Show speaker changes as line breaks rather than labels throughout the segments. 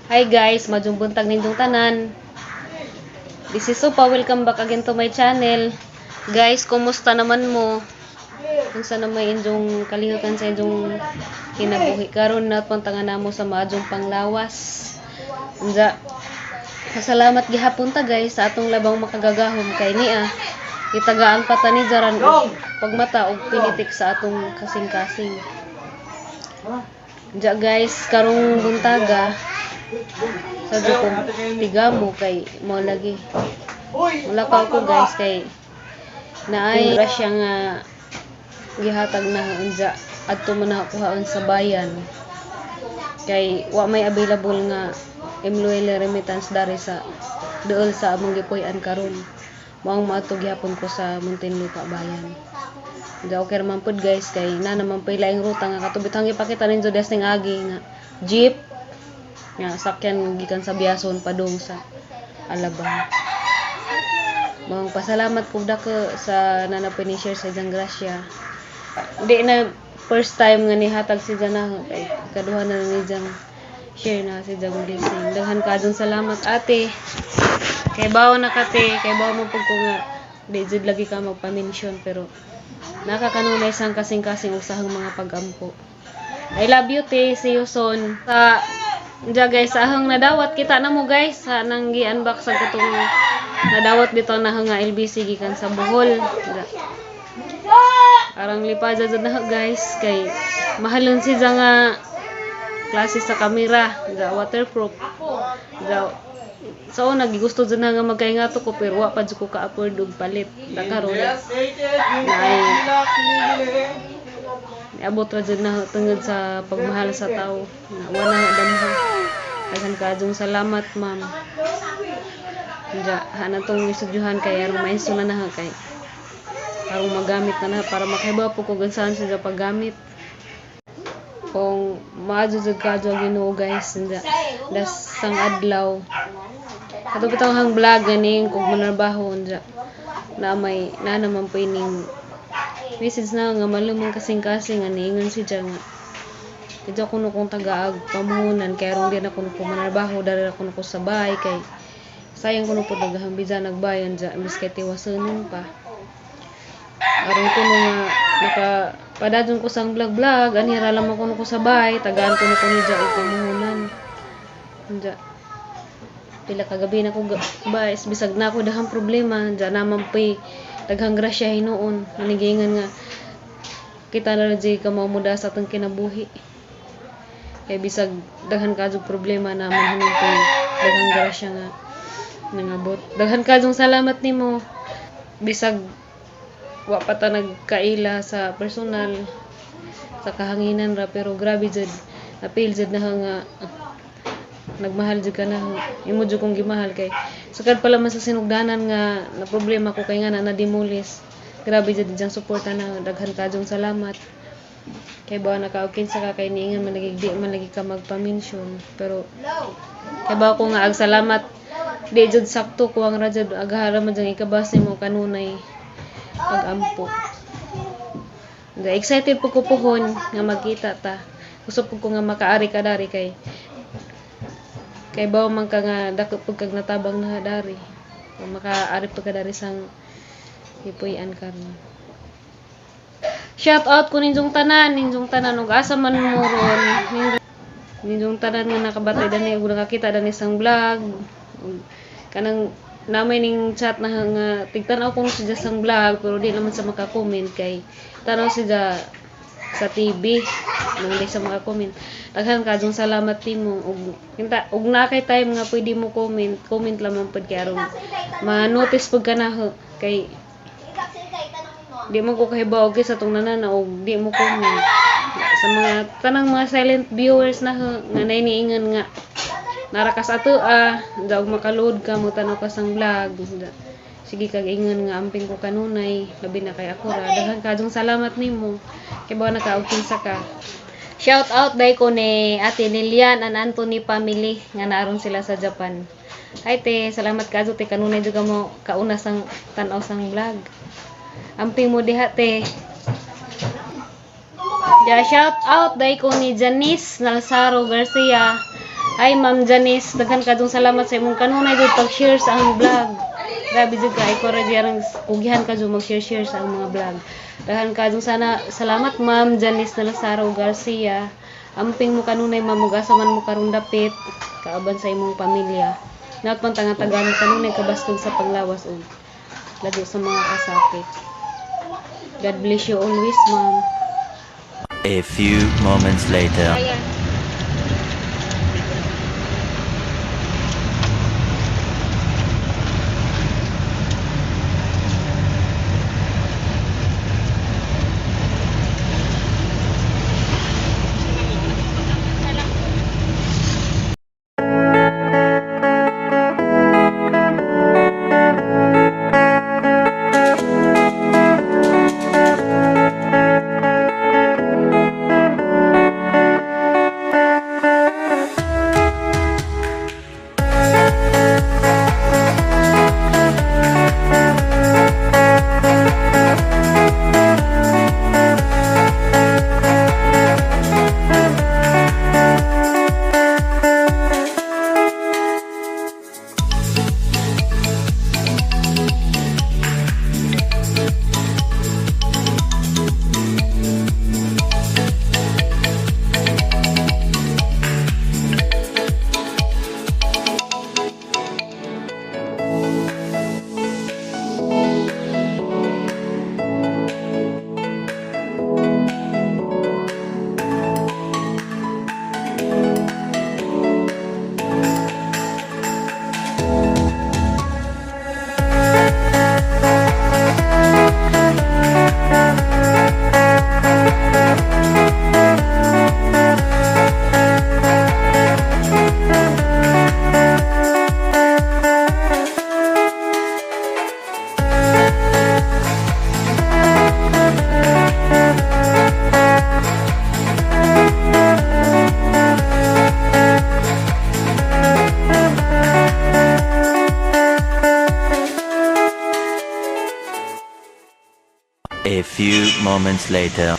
Hi guys, majung buntag ninyong tanan. This is Supa, welcome back again to my channel. Guys, kumusta naman mo? Kung saan naman inyong kalihukan sa inyong kinabuhi karon na pantangan namo sa maadjong panglawas. Unja, salamat gihapon ta guys sa atong labang makagagahom kay niya. Itagaan pa ta ni jaran og pagmata og pinitik sa atong kasing-kasing. Unja guys, karong buntaga sa dutong tiga mo kay mo lagi wala pa ako guys kay naay siya nga gihatag na unja adto man nakuhaan sa bayan kay wa may available nga employee remittance dari sa dool sa among gipuy-an karon maong maadto gihapon ko sa Muntinlupa bayan. Unja okay man pud guys kay na naman pay laing ruta nga katubitang ipakita ninyo des ning agi nga jeep nga sakyan gikan sa Biason padung sa Alabang. Mga pasalamat ko dako sa nanapin-share sa Jang Gracia. Di na first time nga nihatag si Jana kay kaduha na ni Jang share na si Jang blessing. Daghan kadong salamat ate. Kay bawo na kate, kay bawo mo pug ko nga di jud lagi ka magpa-mention pero nakakanunay sang kasing-kasing usahang mga pag-ampo. I love you te, see you soon. Sa Diya guys, ahang nadawat kita na mo guys sa nang gi-unbox sa katong nadawat dito na nga LBC gikan sa Bohol. Arang lipaja jud na guys kay mahalon si nga klase sa kamera, waterproof. So nagigusto jud na nga magkaingato ko pero wa pa jud ko ka-afford og palit. Da karon. Abot ra jud na tungod sa pagmahal sa tao. Wala na damha. Daghan kadtong salamat ma'am. Diya hana tong isudyuhan kay aron mainsulan na kay aron magamit na para makahibaw po ko gansan sa paggamit. Kung maadyo jud kadto Ginoo guys, diya das sang adlaw. Ato bitaw hang vlog ganing kung manarbaho diya. Na may na naman po ining message na nga malumang kasing-kasing nga niingon si Jang nga kaya kuno kong tagaag pamuhunan kaya ron din ako manarbaho dahil ako ko sa bahay kay sayang kuno po daghang biza nagbayan dyan miss kay tiwasanon pa aron kuno nga nakapadadyon ko sang vlog anira lamang kuno ko sa bahay tagaan kuno ko ni dyan o pamuhunan dyan pila kagabi na ko guys bisag na ako daghang problema dyan naman pa'y daghang grasya hinuon nanigingan nga kita na rin ka mamuda sa atong kinabuhi kaya bisag daghan kajong problema naman hinung ko daghang grasya nga nangabot daghan kajong salamat nimo bisag wa pa ta nagkaila sa personal sa kahanginan ra pero grabe jud napil jud na nga nagmahal jud ka na imo jud kong gimahal kay sukad pala man sa sinugdanan nga na problema ko kay nga na dimulis grabe jud dijang suporta na daghan kadtong salamat kay ba nakaugkin sa ka kay niingan man lagi ka magpa-mention pero kay ba ko nga ag salamat di jud sakto ko ang radyo aghara man jang ikabase mo kanunay pag-ampo excited po ko pohon nga magkita ta gusto po ko nga makaari ka dari kay bawo man ka nga dako pug kag natabang na dari makaari pud ka dari sang ipuy-an karon. Shout out ko ninjong tanan ug asa man mo ron ninjong tanan nga nakabatay dani ug nakakita dani sang vlog kanang namay ning chat na nga tigtanaw ko siya sang vlog pero di naman sa maka-comment kay tanaw siya sa TV nang di sa mga comment daghan kadtong salamat nimo ug na kay time nga pwede mo comment lamang pud kay aron ma-notice pud kana kay di mo ko kahibaw kay sa tong nanan og di mo comment sa mga tanang mga silent viewers na nga nainiingan nga narakas ato daog makaload ka mo tanaw ka sang vlog sige kag ingon nga amping ko kanunay labi na kay ako ra daghan kadtong salamat nimo kay ba nakaugkin sa ka. Shout out dai ko ni Ate Lilian and Anthony family nga naron sila sa Japan. Hi te, salamat kadto te kanunay jud mo kauna sang tan-aw sang vlog. Amping mo diha te. Ja shout out dai ko ni Janice Nalsaro Garcia Ay, Ma'am Janice, daghan kadtong salamat sa imong kanunay jud pag-share sa ang vlog. Grabe jud ka, ay ko ra diyang kugihan ka jud mag-share sa ang mga vlog. Daghan kadtong salamat Ma'am Janice Nalazaro Garcia. Amping mo kanunay mamugasa man mo karon dapit kaaban sa imong pamilya. Naot man tanga-tagan kanunay kabastog sa panglawas og lago sa mga kasakit. God bless you always, Ma'am.
A few moments later.
Ayan.
A few moments later.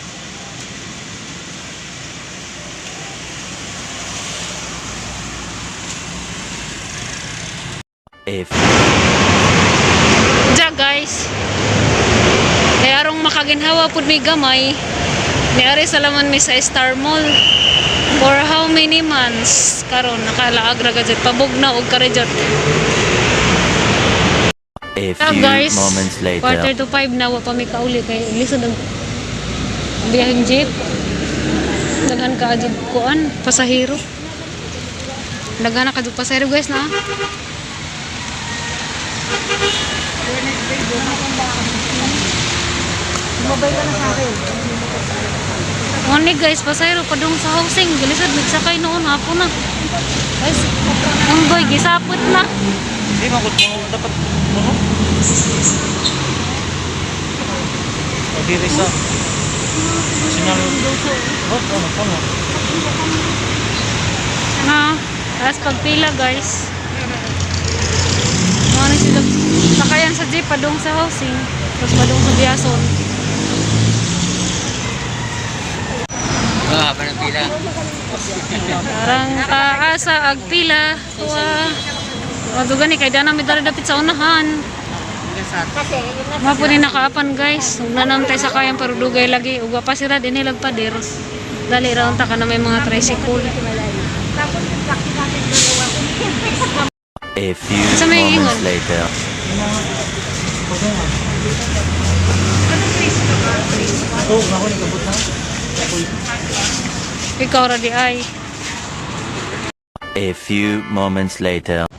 A few
Ja guys. Kay arong makaginhawa pud mi gamay. Niari sa laman mi sa Star Mall. For how many months karon nakalaag ra gajud pabugna og karejot.
A
Ah,
few
guys,
moments
quarter
later.
to 5 na wa pa mi kauli kay lisod ang biyaheng jeep. Daghan ka adjud kuan pasahero. Daghan na kadug pasahero guys na. Mobile ka na sa akin. Moni guys, pasahero padung sa housing. Gilisod nagsakay noon hapon na. Guys, ang boy gisapot na.
Hindi makot mo dapat mo. Diri sa sinalo. Oh, ano.
Na, tapos pagpila guys. Ano sila sakayan sa jeep padung sa housing. Tapos padung sa biyason.
Ah, haba ng pila.
Parang taasa ag pila. Tuwa. Madugan ni kay dana mi dara dapit sa unahan. Mapo ni nakaapan guys. Ug nanam tay sakayan pero dugay lagi ug pa sira dinhi lagpader. Dali ra unta kana may mga tricycle.
A few
Sa may
moments
ingon.
later.
Oh, ako ni kabut na.
Ikaw ra di ay.
A few moments later.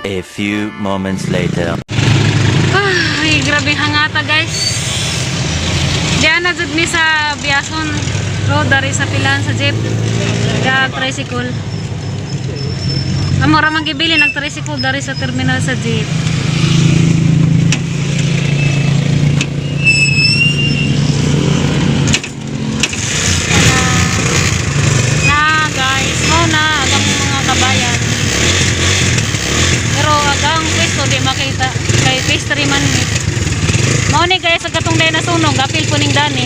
A few moments later.
Ay, grabe hangata guys. Diyan na jud mi sa Biason Road dari sa pilan sa jeep. Kag tricycle. Amo ra man gibili nag tricycle dari sa terminal sa jeep. Na guys, mo na agang mga kabayan. Pero agang pwesto di makita kay pastry man ni. Mao ni guys sa katong day na sunog apil po ning dani.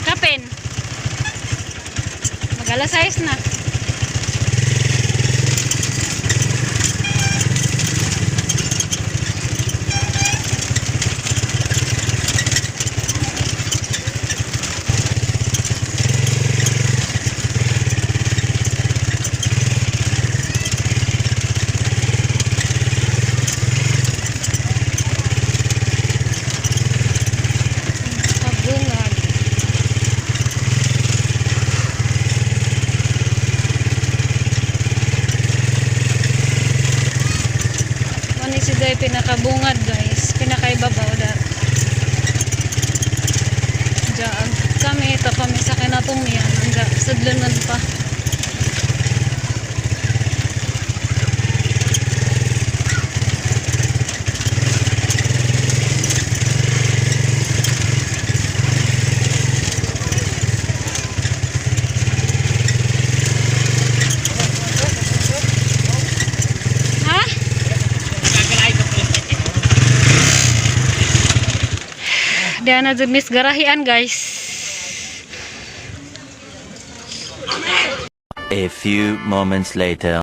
Kapin. Mag-alas 6 na. Kabungad. Mani si Day pinakabungad guys. Pinakaibabaw dar. Diyan kami ito kami sa kinatumian. Hanggang sudlunan pa. Ha? Diyan na jud mis garahian guys.
A few moments later.